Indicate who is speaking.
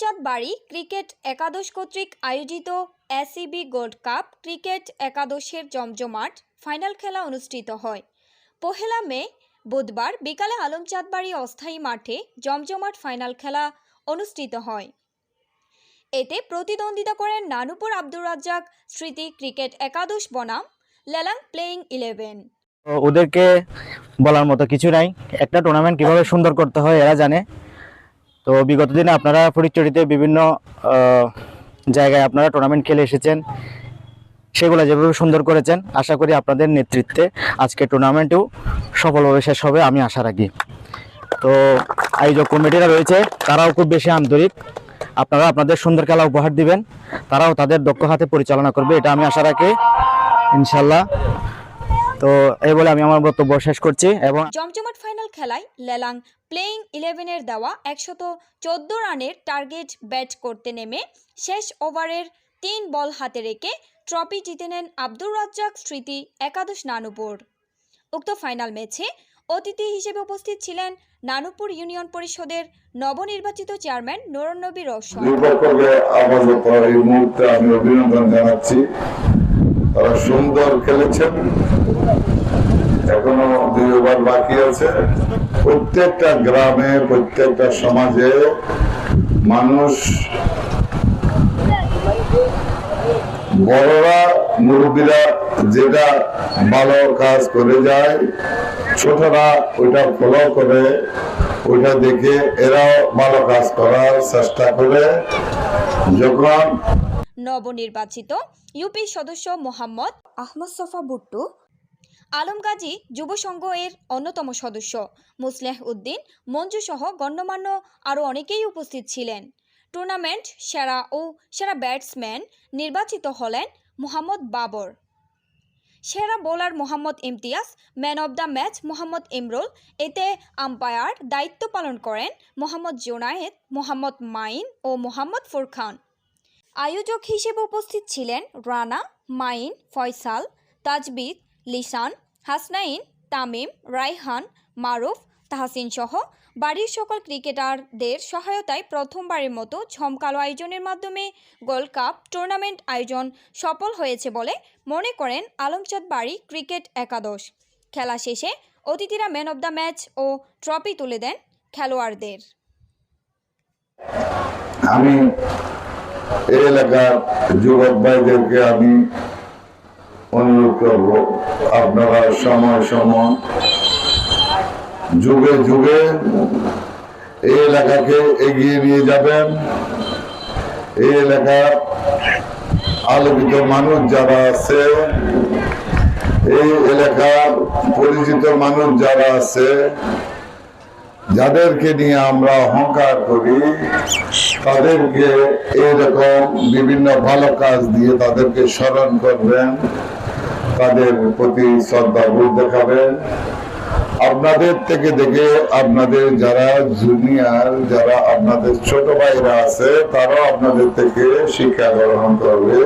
Speaker 1: আলমচাঁদ বাড়ি ক্রিকেট একাদশ কর্তৃক আয়োজিত এসিবি গোল্ড কাপ ক্রিকেট একাদশের জমজমাট ফাইনাল খেলা অনুষ্ঠিত হয়। 1 মে বুধবার বিকালে আলমচাঁদ বাড়ি অস্থায়ী মাঠে জমজমাট ফাইনাল খেলা অনুষ্ঠিত হয়। এতে প্রতিদ্বন্দ্বিতা করেন নানুপুর আব্দুর রাজ্জাক স্মৃতি ক্রিকেট একাদশ বনাম লেলাং প্লেইং 11।
Speaker 2: ওদেরকে বলার মতো কিছু নাই, একটা টুর্নামেন্ট কিভাবে সুন্দর করতে হয় এরা জানে। তো বিগত দিনে আপনারা ফটিকছড়িতে বিভিন্ন জায়গায় আপনারা টুর্নামেন্ট খেলে এসেছেন, সেগুলো যেভাবে সুন্দর করেছেন, আশা করি আপনাদের নেতৃত্বে আজকে টুর্নামেন্টেও সফলভাবে শেষ হবে আমি আশা রাখি। তো আয়োজক কমিটিরা রয়েছে, তারাও খুব বেশি আন্তরিক, আপনারা আপনাদের সুন্দর খেলা উপহার দিবেন, তারাও তাদের দক্ষ হাতে পরিচালনা করবে, এটা আমি আশা রাখি ইনশাল্লাহ। তো এই বলে আমি আমার বক্তব্য শেষ করছি। এবং
Speaker 1: জমজমাট ফাইনাল খেলায় লেলাং প্লেইং 11-এর দেওয়া 114 রানের টার্গেট ব্যাট করতে নেমে শেষ ওভারের 3 বল হাতে রেখে ট্রফি জিতে নেন আব্দুর রাজ্জাক স্মৃতি একাদশ নানুপুর। উক্ত ফাইনাল ম্যাচে অতিথি হিসেবে উপস্থিত ছিলেন নানুপুর ইউনিয়ন পরিষদের নবনির্বাচিত চেয়ারম্যান নুরুন নবী রওশন।
Speaker 3: এই মুহূর্তে আমি অভিনন্দন জানাচ্ছি, তারা সুন্দর খেলেছেন, এখনো 2 ওভার বাকি আছে। প্রত্যেকটা গ্রামে, প্রত্যেকটা সমাজে মানুষ, বড়রা মুরব্বীরা যেটা ভালো কাজ করে যায়, ছোটরা ওইটা ফলো করে, ওইটা দেখে এরাও ভালো কাজ করার চেষ্টা করে। যখন
Speaker 1: নবনির্বাচিত ইউপি সদস্য মোহাম্মদ আহমদ সফা বুট্টু, আলম গাজী যুব সংঘ এর অন্যতম সদস্য মুসলেহ উদ্দিন মঞ্জু সহ গণ্যমান্য আরও অনেকেই উপস্থিত ছিলেন। টুর্নামেন্ট সেরা ও সেরা ব্যাটসম্যান নির্বাচিত হলেন মোহাম্মদ বাবর, সেরা bowler Mohammad Imtiaz, man of the match Mohammad Imrul. এতে আম্পায়ার দায়িত্ব পালন করেন মোহাম্মদ জোনায়েদ, মোহাম্মদ মাইন ও মোহাম্মদ ফুরখান। আয়োজক হিসেবে উপস্থিত ছিলেন রানা, মাইন, ফয়সাল, তাজবিদ, লিসান, হাসনাইন, তামিম, রাইহান, মারুফ, তাহসিন সহ বাড়ির সকল ক্রিকেটারদের সহায়তায় প্রথমবারের মতো ঝমকালো আয়োজনের মাধ্যমে গোল্ড কাপ টুর্নামেন্ট আয়োজন সফল হয়েছে বলে মনে করেন আলমচাঁদ বাড়ি ক্রিকেট একাদশ। খেলা শেষে অতিথিরা ম্যান অব দ্য ম্যাচ ও ট্রফি তুলে দেন খেলোয়াড়দের।
Speaker 3: আমি এই এলাকার যুবক ভাইদেরকে আমি অনুরোধ করব, আপনারা সময় সময় যুগে যুগে এই এলাকাকে এগিয়ে নিয়ে যাবেন। এই এলাকার আলোকিত মানুষ যারা আছে, এই এলাকার পরিচিত মানুষ যারা আছে, যাদেরকে নিয়ে আমরা অহংকার করি, তাদেরকে এইরকম বিভিন্ন ভালো কাজ দিয়ে তাদেরকে স্মরণ করবেন, তাদের প্রতি শ্রদ্ধাবোধ দেখাবেন। আপনাদের থেকে দেখে আপনাদের যারা জুনিয়র, যারা আপনাদের ছোট ভাইরা আছে, তারাও আপনাদের থেকে শিক্ষা গ্রহণ করবে।